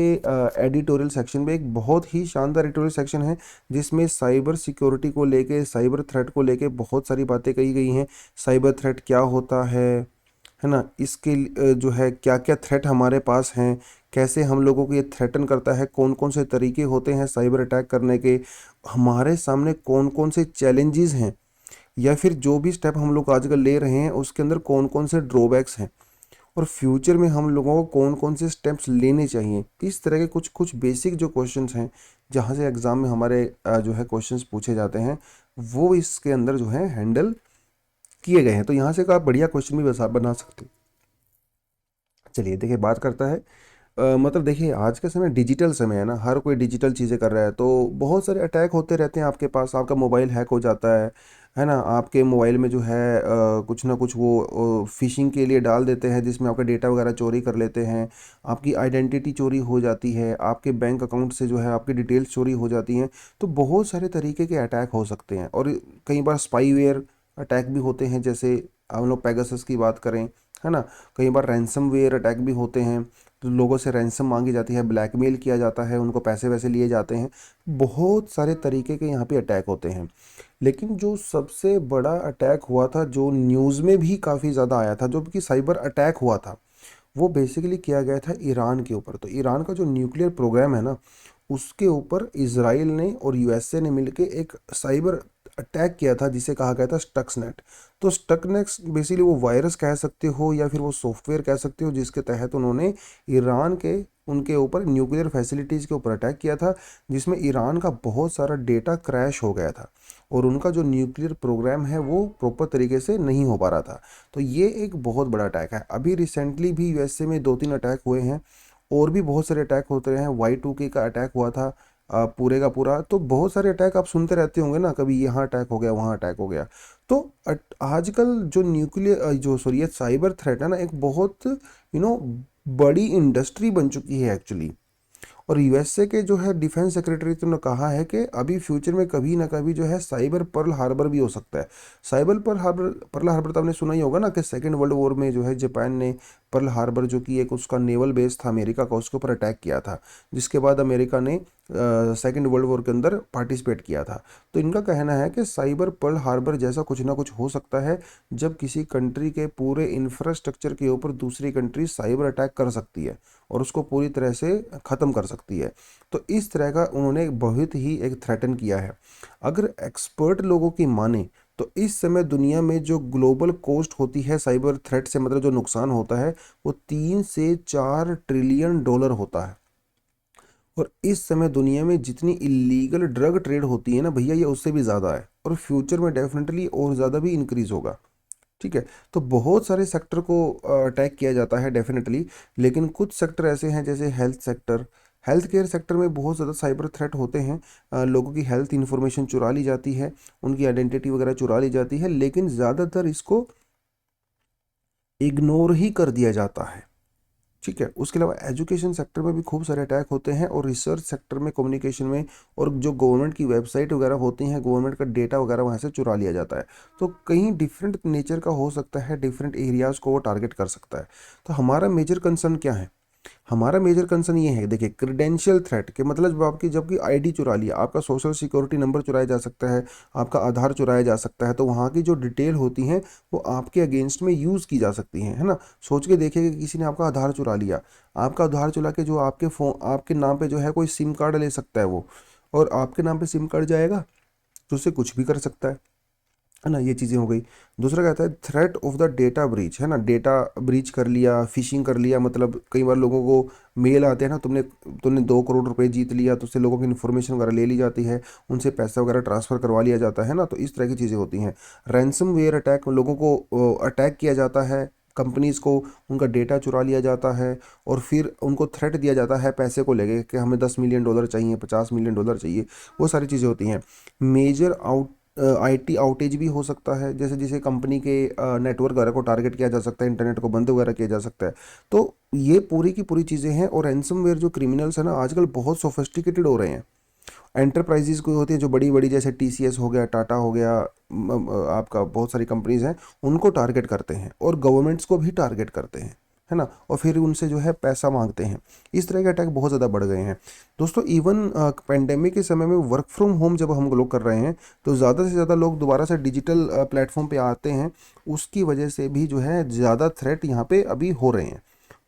एडिटोरियल सेक्शन में। एक बहुत ही शानदार एडिटोरियल सेक्शन है जिसमें साइबर सिक्योरिटी को लेके, साइबर थ्रेट को लेके बहुत सारी बातें कही गई हैं। साइबर थ्रेट क्या होता है ना, इसके जो है क्या क्या थ्रेट हमारे पास हैं, कैसे हम लोगों को ये थ्रेटन करता है, कौन कौन से तरीके होते हैं साइबर अटैक करने के, हमारे सामने कौन कौन से चैलेंजेस हैं, या फिर जो भी स्टेप हम लोग आजकल ले रहे हैं उसके अंदर कौन कौन से ड्रॉबैक्स हैं, और फ्यूचर में हम लोगों को कौन कौन से स्टेप्स लेने चाहिए। इस तरह के कुछ कुछ बेसिक जो क्वेश्चंस हैं, जहाँ से एग्ज़ाम में हमारे जो है क्वेश्चंस पूछे जाते हैं, वो इसके अंदर जो है हैंडल किए गए हैं। तो यहाँ से आप बढ़िया क्वेश्चन भी बना सकते हो। चलिए देखिए, बात करता है मतलब देखिए आज का समय डिजिटल समय है ना, हर कोई डिजिटल चीज़ें कर रहा है, तो बहुत सारे अटैक होते रहते हैं आपके पास। आपका मोबाइल हैक हो जाता है ना। आपके मोबाइल में जो है कुछ ना कुछ वो फिशिंग के लिए डाल देते हैं, जिसमें आपका डेटा वगैरह चोरी कर लेते हैं। आपकी आइडेंटिटी चोरी हो जाती है, आपके बैंक अकाउंट से जो है आपकी डिटेल्स चोरी हो जाती हैं। तो बहुत सारे तरीके के अटैक हो सकते हैं, और कई बार स्पाईवेयर अटैक भी होते हैं, जैसे हम लोग पेगासस की बात करें, है ना। कई बार रैंसमवेयर अटैक भी होते हैं, तो लोगों से रैंसम मांगी जाती है, ब्लैकमेल किया जाता है, उनको पैसे वैसे लिए जाते हैं। बहुत सारे तरीके के यहाँ पे अटैक होते हैं। लेकिन जो सबसे बड़ा अटैक हुआ था, जो न्यूज़ में भी काफ़ी ज़्यादा आया था, जो कि साइबर अटैक हुआ था, वो बेसिकली किया गया था ईरान के ऊपर। तो ईरान का जो न्यूक्लियर प्रोग्राम है ना, उसके ऊपर इजराइल ने और USA ने मिलकर एक साइबर अटैक किया था, जिसे कहा गया था स्टक्सनेट। तो स्टकनेट बेसिकली वो वायरस कह सकते हो या फिर वो सॉफ्टवेयर कह सकते हो, जिसके तहत उन्होंने ईरान के उनके ऊपर न्यूक्लियर फैसिलिटीज़ के ऊपर अटैक किया था, जिसमें ईरान का बहुत सारा डेटा क्रैश हो गया था और उनका जो न्यूक्लियर प्रोग्राम है वो प्रॉपर तरीके से नहीं हो पा रहा था। तो ये एक बहुत बड़ा अटैक है। अभी रिसेंटली भी USA में 2-3 अटैक हुए हैं, और भी बहुत सारे अटैक होते रहे हैं। Y2K का अटैक हुआ था पूरे का पूरा। तो बहुत सारे अटैक आप सुनते रहते होंगे ना, कभी यहाँ अटैक हो गया, वहाँ अटैक हो गया। तो आजकल जो न्यूक्लियर जो सॉरी ये साइबर थ्रेट है ना, एक बहुत बड़ी इंडस्ट्री बन चुकी है एक्चुअली। और USA के जो है डिफेंस सेक्रेटरी तो ने कहा है कि अभी फ्यूचर में कभी ना कभी जो है साइबर पर्ल हार्बर भी हो सकता है। साइबर पर्ल हार्बर तो आपने सुना ही होगा ना, कि सेकेंड वर्ल्ड वॉर में जो है जापान ने पर्ल हार्बर, जो कि एक उसका नेवल बेस था अमेरिका का, उसके ऊपर अटैक किया था, जिसके बाद अमेरिका ने सेकेंड वर्ल्ड वॉर के अंदर पार्टिसिपेट किया था। तो इनका कहना है कि साइबर पर्ल हार्बर जैसा कुछ ना कुछ हो सकता है, जब किसी कंट्री के पूरे इंफ्रास्ट्रक्चर के ऊपर दूसरी कंट्री साइबर अटैक कर सकती है और उसको पूरी तरह से ख़त्म कर सकती है। तो इस तरह का उन्होंने बहुत ही एक थ्रेटन किया है। अगर एक्सपर्ट लोगों की माने तो इस समय दुनिया में जो ग्लोबल कॉस्ट होती है साइबर थ्रेट से, मतलब जो नुकसान होता है, वो 3 से 4 ट्रिलियन डॉलर होता है। और इस समय दुनिया में जितनी इलीगल ड्रग ट्रेड होती है ना भैया, ये उससे भी ज़्यादा है, और फ्यूचर में डेफिनेटली और ज़्यादा भी इंक्रीज होगा। ठीक है। तो बहुत सारे सेक्टर को अटैक किया जाता है डेफिनेटली, लेकिन कुछ सेक्टर ऐसे हैं जैसे health sector. Health care sector में बहुत ज़्यादा साइबर थ्रेट होते हैं। लोगों की हेल्थ इंफॉर्मेशन चुरा ली जाती है, उनकी आइडेंटिटी वगैरह चुरा ली जाती है, लेकिन ज़्यादातर इसको इग्नोर ही कर दिया जाता है। ठीक है, उसके अलावा एजुकेशन सेक्टर में भी खूब सारे अटैक होते हैं, और रिसर्च सेक्टर में, कम्युनिकेशन में, और जो गवर्नमेंट की वेबसाइट वगैरह होती हैं, गवर्नमेंट का डेटा वगैरह वहाँ से चुरा लिया जाता है। तो कहीं डिफरेंट नेचर का हो सकता है, डिफरेंट एरियाज़ को वो टारगेट कर सकता है। तो हमारा मेजर कंसर्न क्या है? हमारा मेजर कंसर्न ये है, देखिए, क्रेडेंशियल थ्रेट के मतलब जबकि आईडी चुरा लिया, आपका सोशल सिक्योरिटी नंबर चुराया जा सकता है, आपका आधार चुराया जा सकता है, तो वहाँ की जो डिटेल होती हैं वो आपके अगेंस्ट में यूज़ की जा सकती हैं, है ना। सोच के देखिए कि किसी ने आपका आधार चुरा लिया, आपका आधार चुरा के जो आपके फ़ोन, आपके नाम पे जो है कोई सिम कार्ड ले सकता है वो, और आपके नाम पे सिम कार्ड जाएगा तो उससे कुछ भी कर सकता है ना। ये चीज़ें हो गई। दूसरा कहता है threat of the data breach, है ना, डेटा ब्रीच कर लिया, फिशिंग कर लिया, मतलब कई बार लोगों को मेल आते हैं ना, तुमने तुमने 2 करोड़ रुपए जीत लिया, तो उससे लोगों की इन्फॉर्मेशन वगैरह ले ली जाती है, उनसे पैसा वगैरह ट्रांसफ़र करवा लिया जाता है ना, तो इस तरह की चीज़ें होती हैं। रैंसमवेयर अटैक, लोगों को अटैक किया जाता है, कंपनीज़ को उनका डेटा चुरा लिया जाता है, और फिर उनको थ्रेट दिया जाता है पैसे को लेके कि हमें $10 मिलियन चाहिए, $50 मिलियन चाहिए, वो सारी चीज़ें होती हैं। मेजर आउट आईटी आउटेज भी हो सकता है, जैसे जिसे कंपनी के नेटवर्क वगैरह को टारगेट किया जा सकता है, इंटरनेट को बंद वगैरह किया जा सकता है। तो ये पूरी की पूरी चीज़ें हैं, और रैंसमवेयर जो क्रिमिनल्स हैं ना आजकल बहुत सोफिस्टिकेटेड हो रहे हैं। एंटरप्राइजेज को होती है जो बड़ी बड़ी, जैसे टीसीएस हो गया, टाटा हो गया, आपका बहुत सारी कंपनीज हैं, उनको टारगेट करते हैं, और गवर्नमेंट्स को भी टारगेट करते हैं, है ना, और फिर उनसे जो है पैसा मांगते हैं। इस तरह के अटैक बहुत ज़्यादा बढ़ गए हैं दोस्तों। इवन पेंडेमिक के समय में वर्क फ्रॉम होम जब हम लोग कर रहे हैं, तो ज़्यादा से ज़्यादा लोग दोबारा से डिजिटल प्लेटफॉर्म पे आते हैं, उसकी वजह से भी जो है ज़्यादा थ्रेट यहाँ पे अभी हो रहे हैं।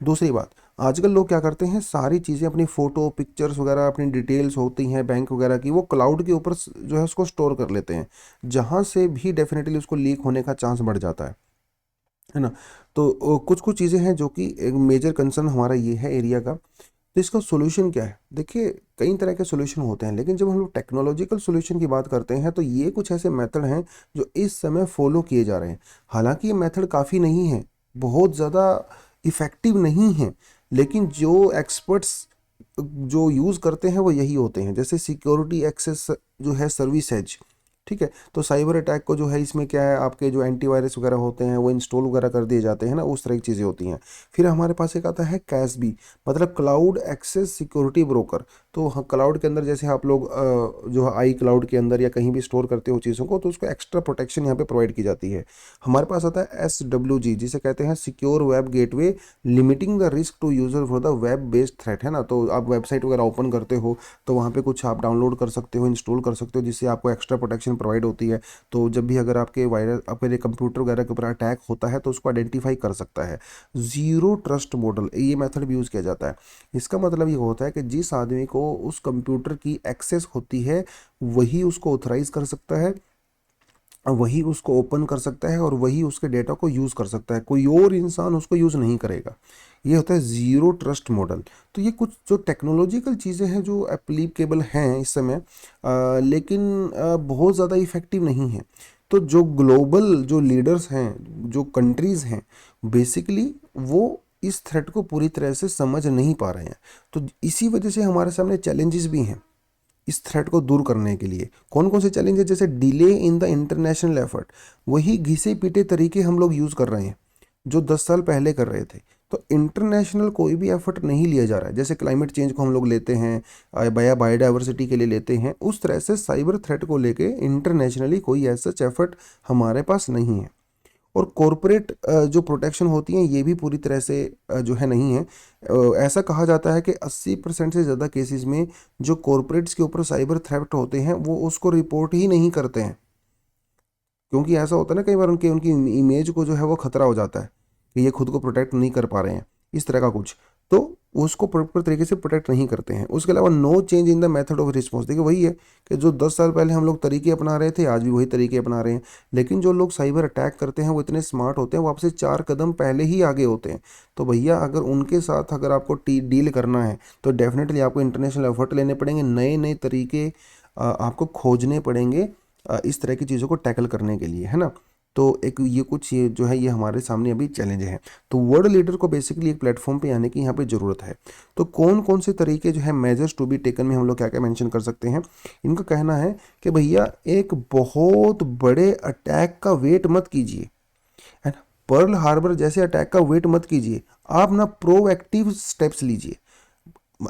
दूसरी बात, आजकल लोग क्या करते हैं, सारी चीज़ें अपनी फ़ोटो, पिक्चर्स वगैरह, अपनी डिटेल्स होती हैं बैंक वगैरह की, वो क्लाउड के ऊपर जो है उसको स्टोर कर लेते हैं, जहाँ से भी डेफिनेटली उसको लीक होने का चांस बढ़ जाता है ना। तो कुछ कुछ चीज़ें हैं जो कि एक मेजर कंसर्न हमारा ये है एरिया का। तो इसका सोल्यूशन क्या है? देखिए, कई तरह के सोल्यूशन होते हैं, लेकिन जब हम लोग टेक्नोलॉजिकल सोल्यूशन की बात करते हैं, तो ये कुछ ऐसे मेथड हैं जो इस समय फॉलो किए जा रहे हैं। हालांकि ये मेथड काफ़ी नहीं है, बहुत ज़्यादा इफ़ेक्टिव नहीं है, लेकिन जो एक्सपर्ट्स जो यूज़ करते हैं वो यही होते हैं। जैसे सिक्योरिटी एक्सेस जो है सर्विस एज, ठीक है, तो साइबर अटैक को जो है, इसमें क्या है, आपके जो एंटीवायरस वगैरह होते हैं वो इंस्टॉल वगैरह कर दिए जाते हैं ना, उस तरह की चीज़ें होती हैं। फिर हमारे पास एक आता है कैसबी, मतलब क्लाउड एक्सेस सिक्योरिटी ब्रोकर। तो क्लाउड के अंदर जैसे आप लोग जो है आई क्लाउड के अंदर या कहीं भी स्टोर करते हो चीज़ों को, तो उसको एक्स्ट्रा प्रोटेक्शन यहाँ पे प्रोवाइड की जाती है। हमारे पास आता है SWG, जिसे कहते हैं secure web gateway, limiting the risk to user for the web based threat, है ना। तो आप वेबसाइट वगैरह ओपन करते हो, तो वहाँ पे कुछ आप डाउनलोड कर सकते हो, इंस्टॉल कर सकते हो, जिससे आपको एक्स्ट्रा प्रोटेक्शन प्रोवाइड होती है। तो जब भी अगर आपके वायरस, आपके कंप्यूटर वगैरह के ऊपर अटैक होता है, तो उसको आइडेंटिफाई कर सकता है। ज़ीरो ट्रस्ट मॉडल, ये मेथड भी यूज़ किया जाता है। इसका मतलब ये होता है कि जिस आदमी को उस कंप्यूटर की एक्सेस होती है, वही उसको ऑथराइज कर सकता है, वही उसको ओपन कर सकता है, और वही उसके डेटा को यूज़ कर सकता है, कोई और इंसान उसको यूज़ नहीं करेगा। ये होता है ज़ीरो ट्रस्ट मॉडल। तो ये कुछ जो टेक्नोलॉजिकल चीज़ें हैं जो एप्लीकेबल हैं इस समय, लेकिन बहुत ज़्यादा इफ़ेक्टिव नहीं हैं। तो जो ग्लोबल जो लीडर्स हैं, जो कंट्रीज़ हैं, बेसिकली वो इस थ्रेट को पूरी तरह से समझ नहीं पा रहे हैं। तो इसी वजह से हमारे सामने चैलेंजेस भी हैं इस थ्रेट को दूर करने के लिए। कौन कौन से चैलेंज है? जैसे delay in the international effort, वही घिसे पीटे तरीके हम लोग यूज़ कर रहे हैं जो 10 साल पहले कर रहे थे। तो इंटरनेशनल कोई भी एफर्ट नहीं लिया जा रहा है। जैसे क्लाइमेट चेंज को हम लोग लेते हैं, बायोडाइवर्सिटी के लिए लेते हैं, उस तरह से साइबर थ्रेट को लेके इंटरनेशनली कोई ऐसा एफर्ट हमारे पास नहीं है। और कॉरपोरेट जो प्रोटेक्शन होती हैं, ये भी पूरी तरह से जो है नहीं है। ऐसा कहा जाता है कि 80% से ज़्यादा केसेस में जो कॉरपोरेट्स के ऊपर साइबर थ्रेट होते हैं, वो उसको रिपोर्ट ही नहीं करते हैं, क्योंकि ऐसा होता है ना, कई बार उनकी उनकी इमेज को जो है वो खतरा हो जाता है कि ये खुद को प्रोटेक्ट नहीं कर पा रहे हैं, इस तरह का कुछ। तो उसको प्रॉपर तरीके से प्रोटेक्ट नहीं करते हैं। उसके अलावा no change in the method of response, देखिए वही है कि जो 10 साल पहले हम लोग तरीके अपना रहे थे, आज भी वही तरीके अपना रहे हैं। लेकिन जो लोग साइबर अटैक करते हैं वो इतने स्मार्ट होते हैं, वो आपसे 4 कदम पहले ही आगे होते हैं। तो भैया, अगर उनके साथ अगर आपको डील करना है, तो डेफिनेटली आपको इंटरनेशनल एफर्ट लेने पड़ेंगे, नए नए तरीके आपको खोजने पड़ेंगे इस तरह की चीज़ों को टैकल करने के लिए, है ना। तो एक ये कुछ ये जो है ये हमारे सामने अभी चैलेंज है। तो वर्ल्ड लीडर को बेसिकली एक प्लेटफॉर्म पे आने की यहाँ पे ज़रूरत है। तो कौन कौन से तरीके जो है मेजर्स टू बी टेकन में हम लोग क्या क्या मेंशन कर सकते हैं? इनका कहना है कि भैया, एक बहुत बड़े अटैक का वेट मत कीजिए, है ना। पर्ल हार्बर जैसे अटैक का वेट मत कीजिए, आप ना प्रोएक्टिव स्टेप्स लीजिए।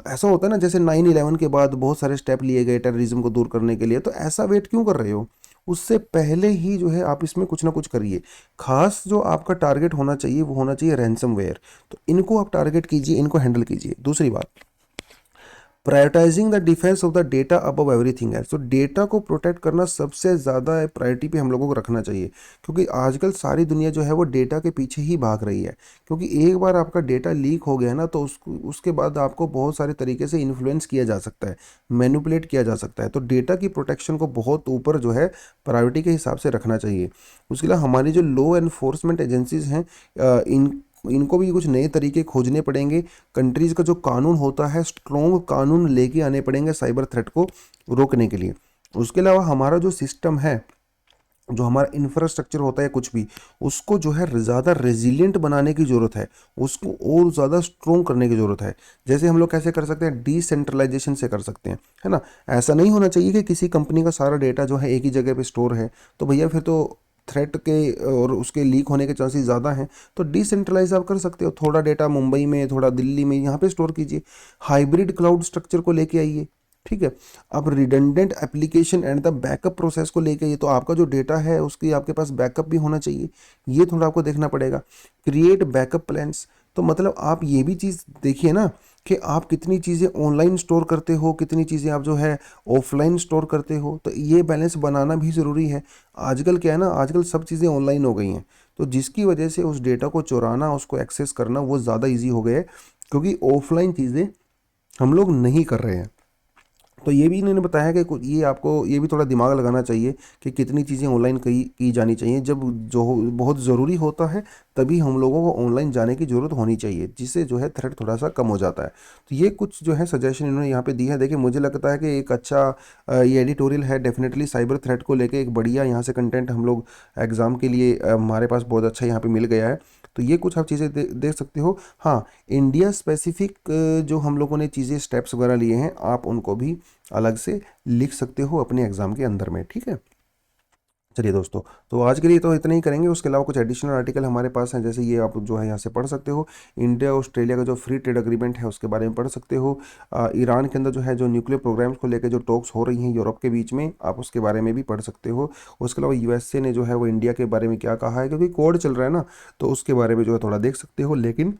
ऐसा होता है ना, जैसे 9/11 के बाद बहुत सारे स्टेप लिए गए टेररिज्म को दूर करने के लिए, तो ऐसा वेट क्यों कर रहे हो? उससे पहले ही जो है आप इसमें कुछ ना कुछ करिए। खास जो आपका टारगेट होना चाहिए वो होना चाहिए रैंसमवेयर। तो इनको आप टारगेट कीजिए, इनको हैंडल कीजिए। दूसरी बात, prioritising the defence of the data above everything else. तो डेटा को प्रोटेक्ट करना सबसे ज़्यादा प्रायोरिटी पे हम लोगों को रखना चाहिए, क्योंकि आजकल सारी दुनिया जो है वो डेटा के पीछे ही भाग रही है। क्योंकि एक बार आपका डेटा लीक हो गया ना, तो उसके बाद आपको बहुत सारे तरीके से इन्फ्लुएंस किया जा सकता है, मैनिपुलेट किया जा सकता है। तो डेटा की प्रोटेक्शन को बहुत ऊपर जो है प्रायोरिटी के हिसाब से रखना चाहिए। उसके अलावा हमारी जो लॉ एनफोर्समेंट एजेंसीज हैं, इन इनको भी कुछ नए तरीके खोजने पड़ेंगे। कंट्रीज़ का जो कानून होता है, स्ट्रॉन्ग कानून लेके आने पड़ेंगे साइबर थ्रेट को रोकने के लिए। उसके अलावा हमारा जो सिस्टम है, जो हमारा इंफ्रास्ट्रक्चर होता है कुछ भी, उसको जो है ज़्यादा रेजिलिएंट बनाने की ज़रूरत है, उसको और ज़्यादा स्ट्रॉन्ग करने की ज़रूरत है। जैसे हम लोग कैसे कर सकते हैं, डिसेंट्रलाइजेशन से कर सकते हैं, है ना। ऐसा नहीं होना चाहिए कि किसी कंपनी का सारा डेटा जो है एक ही जगह पे स्टोर है, तो भैया फिर तो थ्रेट के और उसके लीक होने के चांसेस ज़्यादा हैं। तो डिसेंट्रलाइज आप कर सकते हो, थोड़ा डेटा मुंबई में, थोड़ा दिल्ली में, यहाँ पे स्टोर कीजिए। हाइब्रिड क्लाउड स्ट्रक्चर को लेके आइए, ठीक है। अब redundant application and the backup process को लेके, ये तो आपका जो डेटा है उसकी आपके पास बैकअप भी होना चाहिए, ये थोड़ा आपको देखना पड़ेगा। क्रिएट बैकअप प्लान्स, तो मतलब आप ये भी चीज़ देखिए ना कि आप कितनी चीज़ें ऑनलाइन स्टोर करते हो, कितनी चीज़ें आप जो है ऑफलाइन स्टोर करते हो, तो ये बैलेंस बनाना भी ज़रूरी है। आजकल क्या है ना, आजकल सब चीज़ें ऑनलाइन हो गई हैं, तो जिसकी वजह से उस डेटा को चुराना, उसको एक्सेस करना वो ज़्यादा ईजी हो गया है, क्योंकि ऑफलाइन चीज़ें हम लोग नहीं कर रहे हैं। तो ये भी इन्होंने बताया कि ये आपको ये भी थोड़ा दिमाग लगाना चाहिए कि कितनी चीज़ें ऑनलाइन की जानी चाहिए। जब जो बहुत ज़रूरी होता है तभी हम लोगों को ऑनलाइन जाने की ज़रूरत होनी चाहिए, जिससे जो है थ्रेट थोड़ा सा कम हो जाता है। तो ये कुछ जो है सजेशन इन्होंने यहाँ पे दी है। देखिए मुझे लगता है कि एक अच्छा ये एडिटोरियल है डेफिनेटली साइबर थ्रेट को लेके, एक बढ़िया यहाँ से कंटेंट हम लोग एग्ज़ाम के लिए हमारे पास बहुत अच्छा यहाँ पे मिल गया है। तो ये कुछ आप चीज़ें देख सकते हो। हाँ, इंडिया स्पेसिफिक जो हम लोगों ने चीज़ें स्टेप्स वगैरह लिए हैं, आप उनको भी अलग से लिख सकते हो अपने एग्जाम के अंदर में, ठीक है। चलिए दोस्तों, तो आज के लिए तो इतना ही करेंगे। उसके अलावा कुछ एडिशनल आर्टिकल हमारे पास हैं, जैसे ये आप जो है यहाँ से पढ़ सकते हो। इंडिया ऑस्ट्रेलिया का जो फ्री ट्रेड एग्रीमेंट है उसके बारे में पढ़ सकते हो। ईरान के अंदर जो है जो न्यूक्लियर प्रोग्राम्स को लेकर जो टॉक्स हो रही हैं यूरोप के बीच में, आप उसके बारे में भी पढ़ सकते हो। उसके अलावा यूएसए ने जो है वो इंडिया के बारे में क्या कहा है, क्योंकि कोड चल रहा है ना, तो उसके बारे में जो है थोड़ा देख सकते हो। लेकिन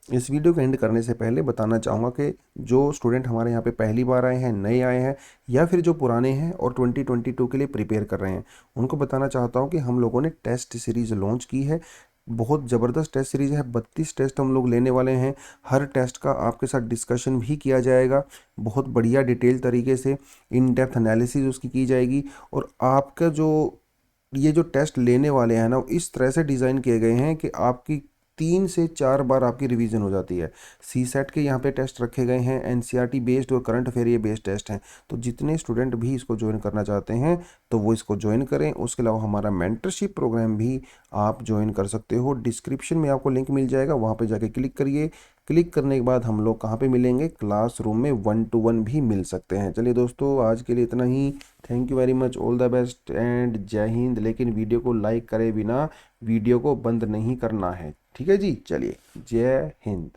इस वीडियो को एंड करने से पहले बताना चाहूँगा कि जो स्टूडेंट हमारे यहाँ पे पहली बार आए हैं, नए आए हैं, या फिर जो पुराने हैं और 2022 के लिए प्रिपेयर कर रहे हैं, उनको बताना चाहता हूँ कि हम लोगों ने टेस्ट सीरीज़ लॉन्च की है। बहुत ज़बरदस्त टेस्ट सीरीज़ है, 32 टेस्ट हम लोग लेने वाले हैं। हर टेस्ट का आपके साथ डिस्कशन भी किया जाएगा, बहुत बढ़िया डिटेल तरीके से इन डेप्थ एनालिसिस उसकी की जाएगी। और आपका जो ये जो टेस्ट लेने वाले हैं ना, इस तरह से डिज़ाइन किए गए हैं कि आपकी 3 से 4 बार आपकी रिवीजन हो जाती है। सी सेट के यहाँ पे टेस्ट रखे गए हैं, एनसीईआरटी बेस्ड और करंट अफेयर ये बेस्ड टेस्ट हैं। तो जितने स्टूडेंट भी इसको ज्वाइन करना चाहते हैं तो वो इसको ज्वाइन करें। उसके अलावा हमारा मेंटरशिप प्रोग्राम भी आप ज्वाइन कर सकते हो। डिस्क्रिप्शन में आपको लिंक मिल जाएगा, वहाँ पे जाके क्लिक करिए। क्लिक करने के बाद हम लोग कहाँ पे मिलेंगे, क्लासरूम में 1-to-1 भी मिल सकते हैं। चलिए दोस्तों, आज के लिए इतना ही। Thank you very much, all the best and Jai Hind. लेकिन वीडियो को लाइक करे बिना वीडियो को बंद नहीं करना है, ठीक है जी। चलिए, जय हिंद।